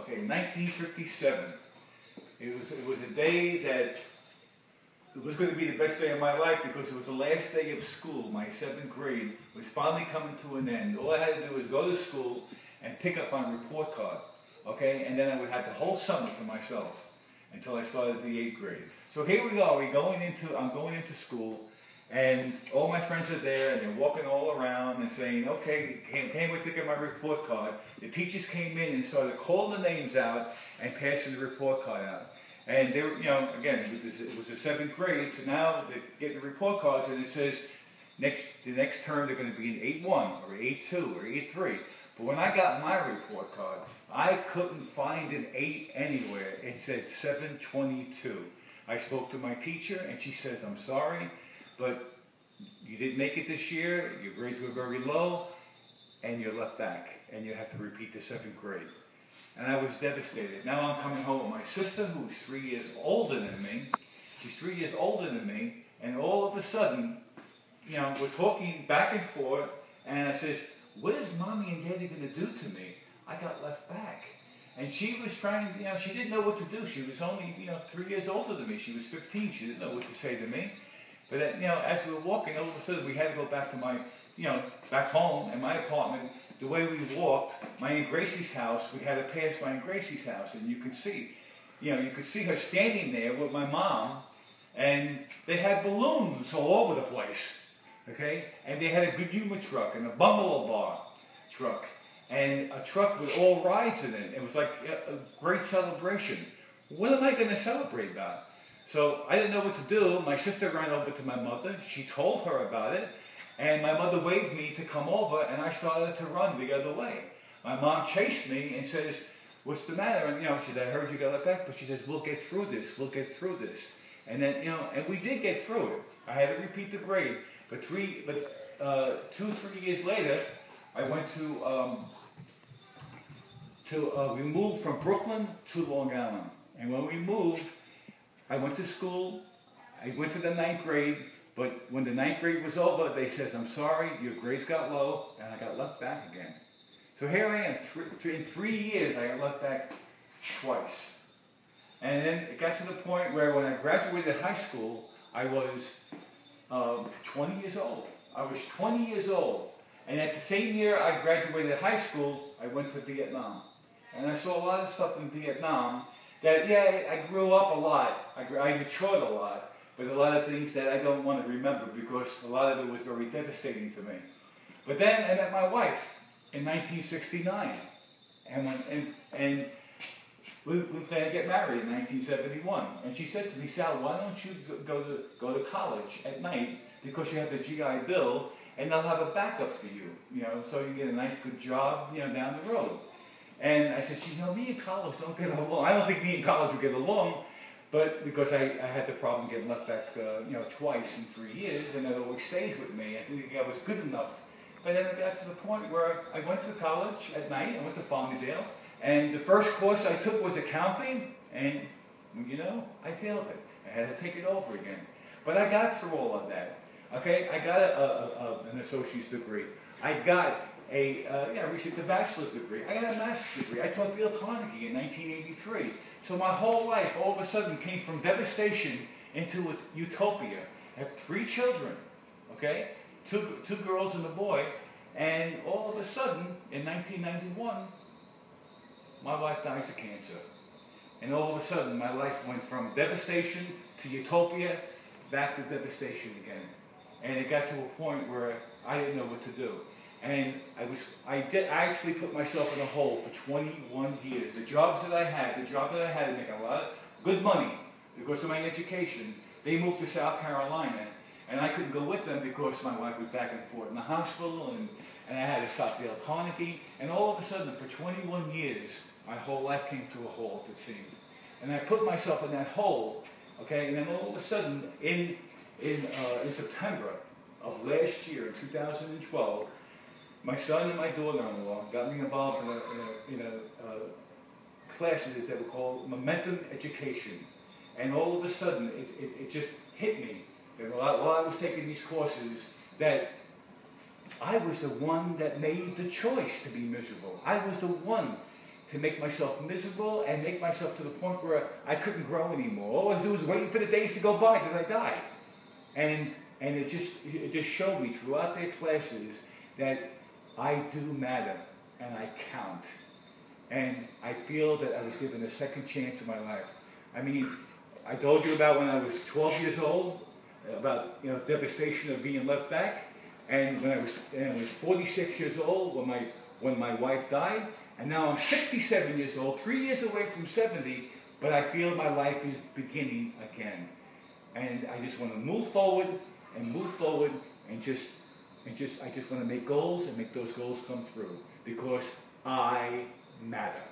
Okay, 1957. It was a day that it was going to be the best day of my life because it was the last day of school. My 7th grade was finally coming to an end. All I had to do was go to school and pick up my report card, okay? And then I would have the whole summer to myself until I started the 8th grade. So here we are. I'm going into school, and all my friends are there, and they're walking all around and saying, "Okay, can't wait to get my report card." The teachers came in and started calling the names out and passing the report card out. And they were, you know, again, it was the 7th grade, so now they get the report cards, and it says the next term they're going to be in 8-1 or 8-2 or 8-3. But when I got my report card, I couldn't find an 8 anywhere. It said 722. I spoke to my teacher, and she says, "I'm sorry, but you didn't make it this year. Your grades were very low, and you're left back, and you have to repeat the 7th grade." And I was devastated. Now I'm coming home with my sister, who's 3 years older than me. She's 3 years older than me, and all of a sudden, you know, we're talking back and forth, and I says, "What is Mommy and Daddy going to do to me? I got left back." And she was trying, you know, she didn't know what to do. She was only, you know, 3 years older than me. She was 15. She didn't know what to say to me. But, you know, as we were walking, all of a sudden we had to go back to my, you know, back home in my apartment. The way we walked, my Aunt Gracie's house, we had to pass my Aunt Gracie's house, and you could see, you know, you could see her standing there with my mom, and they had balloons all over the place, okay? And they had a Good Humor truck and a Bungalow Bar truck, and a truck with all rides in it. It was like a great celebration. What am I going to celebrate about? So I didn't know what to do. My sister ran over to my mother. She told her about it. And my mother waved me to come over, and I started to run the other way. My mom chased me and says, "What's the matter?" And, you know, she said, "I heard you got it back," but she says, "We'll get through this. We'll get through this." And then, you know, and we did get through it. I had to repeat the grade. But 2-3 years later, I went we moved from Brooklyn to Long Island. And when we moved, I went to school. I went to the 9th grade. But when the 9th grade was over, they says, "I'm sorry, your grades got low," and I got left back again. So here I am, in 3 years, I got left back twice. And then it got to the point where when I graduated high school, I was 20 years old. I was 20 years old. And at the same year I graduated high school, I went to Vietnam. And I saw a lot of stuff in Vietnam that, yeah, I grew up a lot. I matured a lot. But a lot of things that I don't want to remember because a lot of it was very devastating to me. But then I met my wife in 1969. And we planned to get married in 1971. And she said to me, "Sal, why don't you go to college at night because you have the GI Bill and they'll have a backup for you, you know, so you get a nice good job, you know, down the road." And I said, "You know, me and college don't get along. I don't think me and college would get along." But because I had the problem getting left back, you know, twice in 3 years, and it always stays with me. I think I was good enough. But then it got to the point where I went to college at night. I went to Farmingdale, and the first course I took was accounting, and, you know, I failed it. I had to take it over again. But I got through all of that. Okay, I got an associate's degree. I got I received a bachelor's degree. I got a master's degree. I taught Dale Carnegie in 1983. So my whole life, all of a sudden, came from devastation into utopia. I have 3 children, okay? Two girls and a boy. And all of a sudden, in 1991, my wife dies of cancer. And all of a sudden, my life went from devastation to utopia, back to devastation again. And it got to a point where I didn't know what to do. And I actually put myself in a hole for 21 years. The job that I had to make a lot of good money because of my education, they moved to South Carolina. And I couldn't go with them because my wife was back and forth in the hospital, and I had to stop Dale Carnegie. And all of a sudden, for 21 years, my whole life came to a halt, it seemed. And I put myself in that hole, okay? And then all of a sudden, in September of last year, in 2012, my son and my daughter-in-law got me involved in classes that were called Momentum Education. And all of a sudden, it just hit me that while I was taking these courses, that I was the one that made the choice to be miserable. I was the one to make myself miserable and make myself to the point where I couldn't grow anymore. All I was doing was waiting for the days to go by till I die. And it just showed me throughout their classes that I do matter and I count. And I feel that I was given a second chance in my life. I mean, I told you about when I was 12 years old, about devastation of being left back. And when I was 46 years old when my wife died, and now I'm 67 years old, 3 years away from 70, but I feel my life is beginning again. And I just want to move forward and I just want to make goals and make those goals come through because I matter.